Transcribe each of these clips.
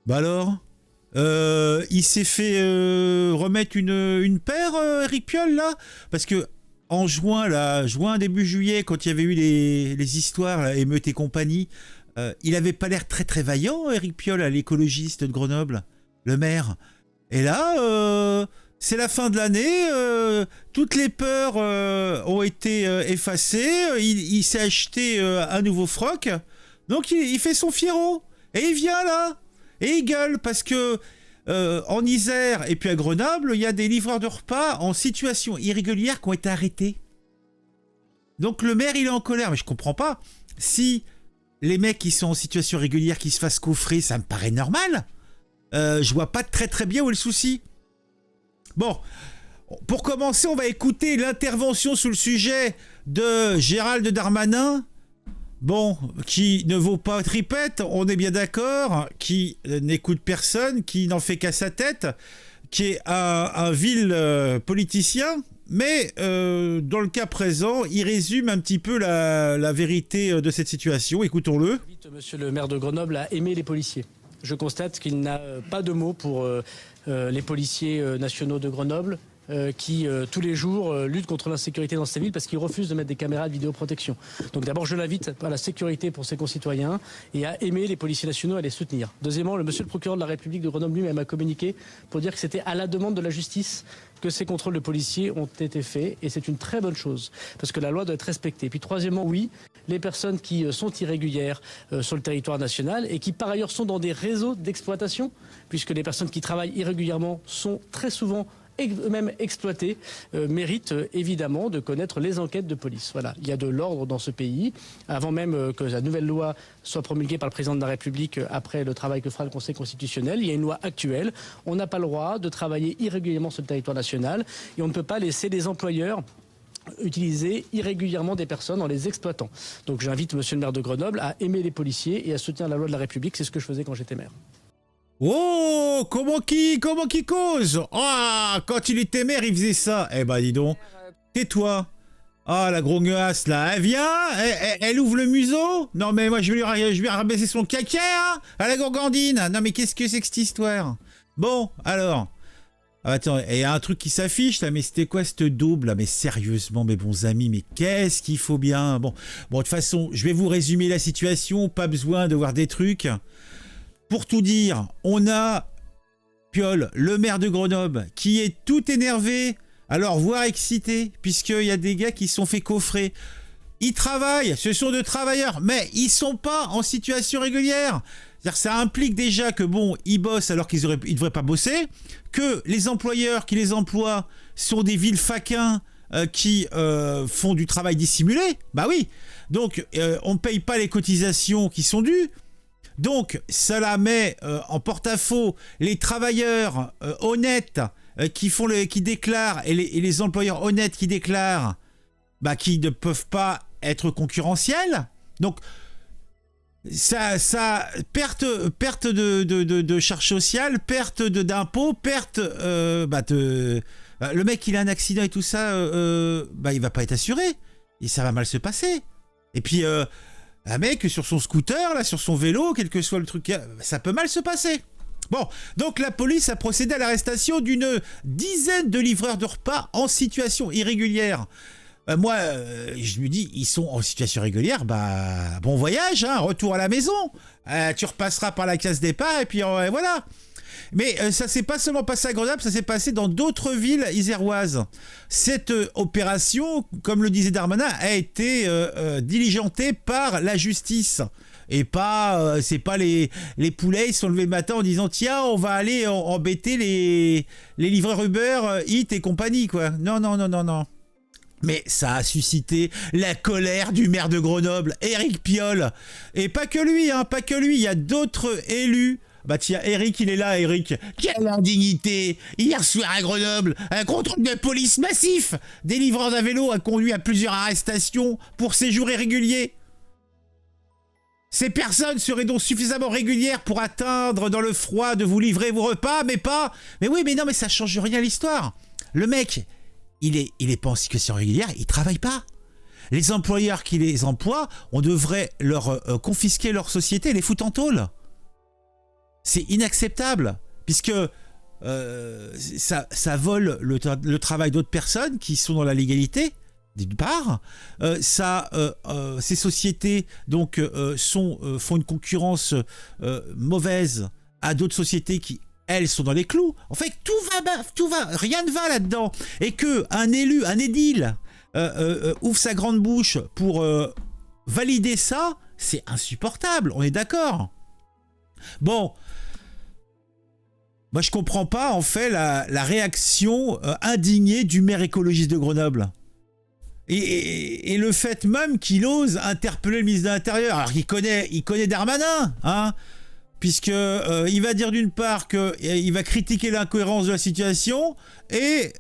Bah alors il s'est fait remettre une paire, Eric Piolle, là. Parce que en juin, là, juin, début juillet, quand il y avait eu les histoires, là, émeutes et compagnie, il avait pas l'air très très vaillant, Eric Piolle, l'écologiste de Grenoble, le maire. Et là, c'est la fin de l'année, toutes les peurs ont été effacées, il s'est acheté un nouveau froc, donc il fait son fiero. Et il vient là, et il gueule, parce que en Isère et puis à Grenoble, il y a des livreurs de repas en situation irrégulière qui ont été arrêtés. Donc le maire, il est en colère, mais je comprends pas. Si les mecs qui sont en situation régulière qui se fassent coffrer, ça me paraît normal. Je vois pas très très bien où est le souci. Bon, pour commencer, on va écouter l'intervention sur le sujet de Gérald Darmanin. Bon, qui ne vaut pas tripette, on est bien d'accord, qui n'écoute personne, qui n'en fait qu'à sa tête, qui est un vil politicien, mais dans le cas présent, il résume un petit peu la vérité de cette situation. Écoutons-le. Monsieur le maire de Grenoble a aimé les policiers. Je constate qu'il n'a pas de mots pour les policiers nationaux de Grenoble qui, tous les jours, luttent contre l'insécurité dans ces villes parce qu'ils refusent de mettre des caméras de vidéoprotection. Donc d'abord, je l'invite à la sécurité pour ses concitoyens et à aimer les policiers nationaux et à les soutenir. Deuxièmement, monsieur le procureur de la République de Grenoble lui-même a communiqué pour dire que c'était à la demande de la justice que ces contrôles de policiers ont été faits, et c'est une très bonne chose, parce que la loi doit être respectée. Puis troisièmement, oui, les personnes qui sont irrégulières sur le territoire national et qui par ailleurs sont dans des réseaux d'exploitation, puisque les personnes qui travaillent irrégulièrement sont très souvent eux-mêmes exploités, méritent évidemment de connaître les enquêtes de police. Voilà, il y a de l'ordre dans ce pays. Avant même que la nouvelle loi soit promulguée par le président de la République, après le travail que fera le Conseil constitutionnel, il y a une loi actuelle. On n'a pas le droit de travailler irrégulièrement sur le territoire national et on ne peut pas laisser les employeurs utiliser irrégulièrement des personnes en les exploitant. Donc j'invite monsieur le maire de Grenoble à aimer les policiers et à soutenir la loi de la République. C'est ce que je faisais quand j'étais maire. Oh, comment qui cause? Ah, quand il était maire, il faisait ça. Eh ben, dis donc. Tais-toi. Ah, la grognasse, là. Elle vient, elle ouvre le museau. Non, mais moi, je vais lui rabaisser son caca, hein, à la gourgandine. Non, mais qu'est-ce que c'est que cette histoire? Bon, alors. Ah, attends, il y a un truc qui s'affiche, là, mais c'était quoi cette daube, là? Mais sérieusement, mes bons amis, mais qu'est-ce qu'il faut bien? Bon, de toute façon, je vais vous résumer la situation. Pas besoin de voir des trucs. Pour tout dire, on a Piolle, le maire de Grenoble, qui est tout énervé, alors voire excité, puisqu'il y a des gars qui se sont fait coffrer. Ils travaillent, ce sont de travailleurs, mais ils sont pas en situation régulière. C'est-à-dire, ça implique déjà que bon, ils bossent alors qu'ils devraient pas bosser, que les employeurs qui les emploient sont des vils faquins qui font du travail dissimulé. Bah oui, donc on ne paye pas les cotisations qui sont dues. Donc, cela met en porte-à-faux les travailleurs honnêtes qui déclarent et les employeurs honnêtes qui déclarent qui ne peuvent pas être concurrentiels. Donc, ça perte de charges sociales, perte d'impôts, perte le mec il a un accident et tout ça, il va pas être assuré et ça va mal se passer. Et puis un mec sur son scooter, là, sur son vélo, quel que soit le truc, ça peut mal se passer. Bon, donc la police a procédé à l'arrestation d'une dizaine de livreurs de repas en situation irrégulière. Moi, je me dis, ils sont en situation régulière, bon voyage, hein, retour à la maison. Tu repasseras par la case départ et puis voilà. Mais ça s'est pas seulement passé à Grenoble, ça s'est passé dans d'autres villes iséroises. Cette opération, comme le disait Darmanin, a été diligentée par la justice. Et pas, c'est pas les poulets, ils se sont levés le matin en disant tiens, on va aller embêter les livreurs Uber, Eats et compagnie, quoi. Non. Mais ça a suscité la colère du maire de Grenoble, Eric Piolle. Et pas que lui, il y a d'autres élus. Tiens, Eric, il est là, Eric. Quelle indignité! Hier soir à Grenoble, un contrôle de police massif des livreurs à vélo a conduit à plusieurs arrestations pour séjours irréguliers. Ces personnes seraient donc suffisamment régulières pour atteindre dans le froid de vous livrer vos repas, mais pas... Mais oui, mais non, mais ça change rien à l'histoire. Le mec, il est pas en situation régulière, il travaille pas. Les employeurs qui les emploient, on devrait leur confisquer leur société et les foutre en tôle. C'est inacceptable, puisque ça vole le travail d'autres personnes qui sont dans la légalité, d'une part. Ces sociétés donc, font une concurrence mauvaise à d'autres sociétés qui, elles, sont dans les clous. En fait, tout va, rien ne va là-dedans. Et qu'un élu, un édile, ouvre sa grande bouche pour valider ça, c'est insupportable, on est d'accord. Bon, moi je comprends pas en fait la réaction indignée du maire écologiste de Grenoble. Et le fait même qu'il ose interpeller le ministre de l'Intérieur, alors qu'il connaît Darmanin, hein, puisque il va dire d'une part qu'il va critiquer l'incohérence de la situation et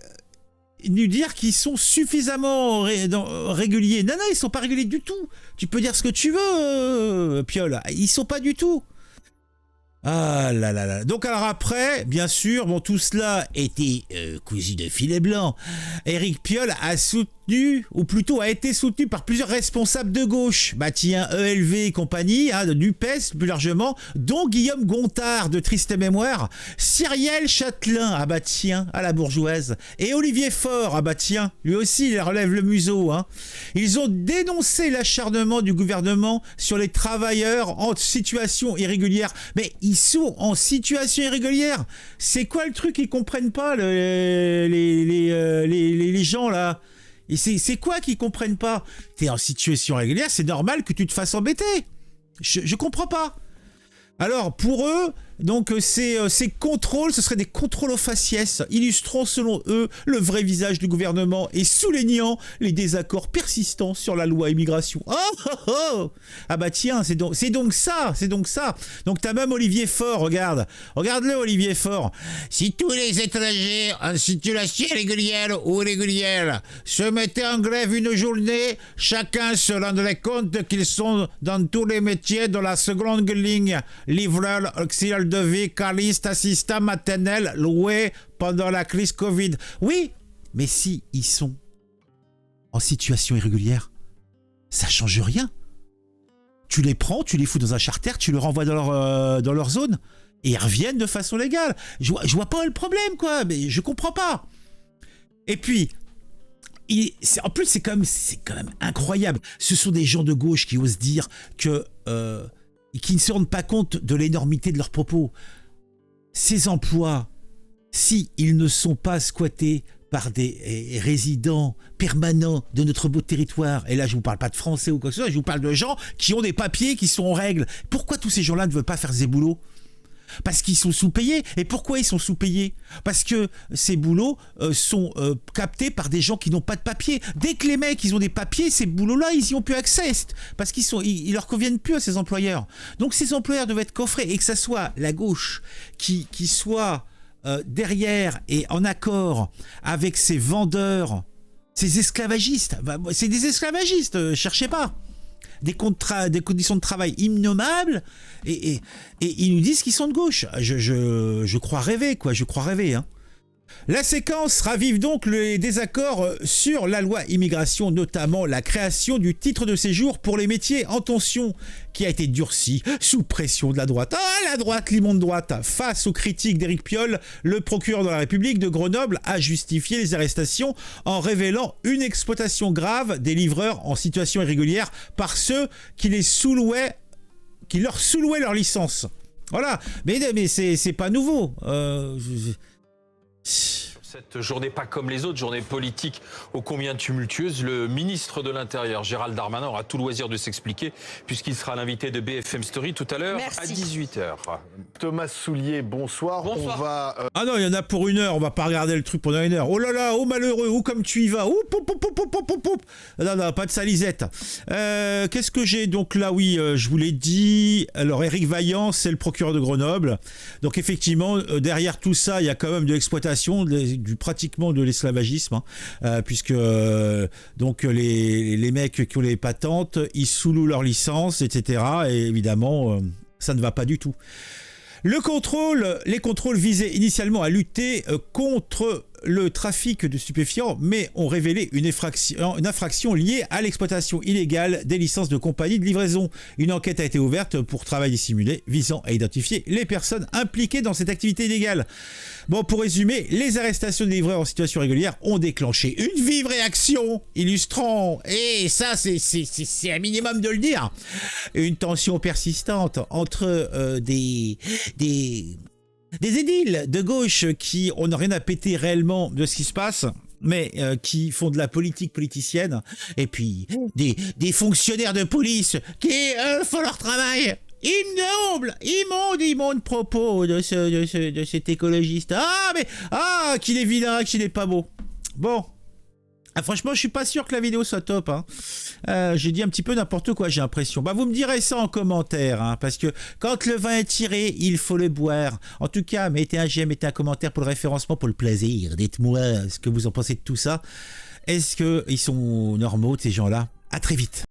nous dire qu'ils sont suffisamment réguliers. Non, ils sont pas réguliers du tout. Tu peux dire ce que tu veux, Piolle. Ils sont pas du tout. Ah là là là. Donc alors après, bien sûr, bon, tout cela était cousu de filet blanc. Éric Piolle a soutenu, ou plutôt a été soutenu par plusieurs responsables de gauche. Bah tiens, ELV et compagnie, hein, de NUPES plus largement, dont Guillaume Gontard de Triste Mémoire, Cyrielle Châtelain, ah bah tiens, à la bourgeoise, et Olivier Faure, ah bah tiens, lui aussi il relève le museau. Hein. Ils ont dénoncé l'acharnement du gouvernement sur les travailleurs en situation irrégulière. Mais ils sont en situation irrégulière. C'est quoi le truc qu'ils comprennent pas, les gens là? Et c'est quoi qu'ils comprennent pas? T'es en situation régulière, c'est normal que tu te fasses embêter. Je comprends pas. Alors, pour eux, donc ces contrôles, ce seraient des contrôles aux faciès, illustrant selon eux le vrai visage du gouvernement et soulignant les désaccords persistants sur la loi immigration. Oh ah bah tiens, c'est donc ça. Donc t'as même Olivier Faure, regarde-le Olivier Faure. Si tous les étrangers en situation régulière ou irrégulière se mettaient en grève une journée, chacun se rendrait compte qu'ils sont dans tous les métiers de la seconde ligne, livreur, auxiliaire de vie, cariste, assistant maternel, loué pendant la crise Covid. Oui, mais si ils sont en situation irrégulière, ça change rien. Tu les prends, tu les fous dans un charter, tu les renvoies dans leur zone et ils reviennent de façon légale. Je vois pas le problème, quoi, mais je comprends pas. Et puis, en plus, c'est quand même incroyable. Ce sont des gens de gauche qui osent dire que... qui ne se rendent pas compte de l'énormité de leurs propos. Ces emplois, si ils ne sont pas squattés par des résidents permanents de notre beau territoire, et là je vous parle pas de Français ou quoi que ce soit, je vous parle de gens qui ont des papiers, qui sont en règle. Pourquoi tous ces gens-là ne veulent pas faire ces boulots ? Parce qu'ils sont sous-payés. Et pourquoi ils sont sous-payés ? Parce que ces boulots sont captés par des gens qui n'ont pas de papiers. Dès que les mecs ils ont des papiers, ces boulots-là, ils y ont plus accès. Parce ils leur conviennent plus à ces employeurs. Donc ces employeurs doivent être coffrés. Et que ça soit la gauche qui soit derrière et en accord avec ces vendeurs, ces esclavagistes. C'est des esclavagistes, cherchez pas. Des conditions de travail innommables et ils nous disent qu'ils sont de gauche. Je crois rêver, quoi. Je crois rêver, hein. La séquence ravive donc les désaccords sur la loi immigration, notamment la création du titre de séjour pour les métiers en tension, qui a été durci sous pression de la droite. Ah, la droite, l'immonde droite. Face aux critiques d'Éric Piolle, le procureur de la République de Grenoble a justifié les arrestations en révélant une exploitation grave des livreurs en situation irrégulière par ceux qui leur sous-louaient leur licence. Voilà, mais c'est pas nouveau. Cette journée pas comme les autres, journée politique ô combien tumultueuse, le ministre de l'Intérieur, Gérald Darmanin, aura tout loisir de s'expliquer puisqu'il sera l'invité de BFM Story tout à l'heure à 18h. Thomas Soulier, bonsoir. Bonsoir. On va... Ah non, il y en a pour 1 heure, on va pas regarder le truc pendant 1 heure. Oh là là, oh malheureux, oh comme tu y vas. Oh, pop, pop, pop, pop, pop, pop. Non, pas de salisette. Qu'est-ce que j'ai donc là? Oui, je vous l'ai dit. Alors, Éric Vaillant, c'est le procureur de Grenoble. Donc, effectivement, derrière tout ça, il y a quand même de l'exploitation, pratiquement de l'esclavagisme, hein, puisque donc les mecs qui ont les patentes, ils sous-louent leur licence, etc. Et évidemment, ça ne va pas du tout. Les contrôles visaient initialement à lutter contre le trafic de stupéfiants, mais ont révélé une infraction liée à l'exploitation illégale des licences de compagnie de livraison. Une enquête a été ouverte pour travail dissimulé visant à identifier les personnes impliquées dans cette activité illégale. Bon, pour résumer, les arrestations de livreurs en situation régulière ont déclenché une vive réaction illustrant, et ça c'est un minimum de le dire, une tension persistante entre des édiles de gauche qui on n'a rien à péter réellement de ce qui se passe, mais qui font de la politique politicienne, et puis des fonctionnaires de police qui font leur travail. Immonde propos de cet écologiste. Qu'il est vilain, qu'il est pas beau. Bon. Franchement, je suis pas sûr que la vidéo soit top. J'ai dit un petit peu n'importe quoi, j'ai l'impression. Vous me direz ça en commentaire, parce que quand le vin est tiré, il faut le boire. En tout cas, mettez un j'aime, mettez un commentaire pour le référencement, pour le plaisir. Dites-moi ce que vous en pensez de tout ça. Est-ce qu'ils sont normaux, ces gens-là? À très vite.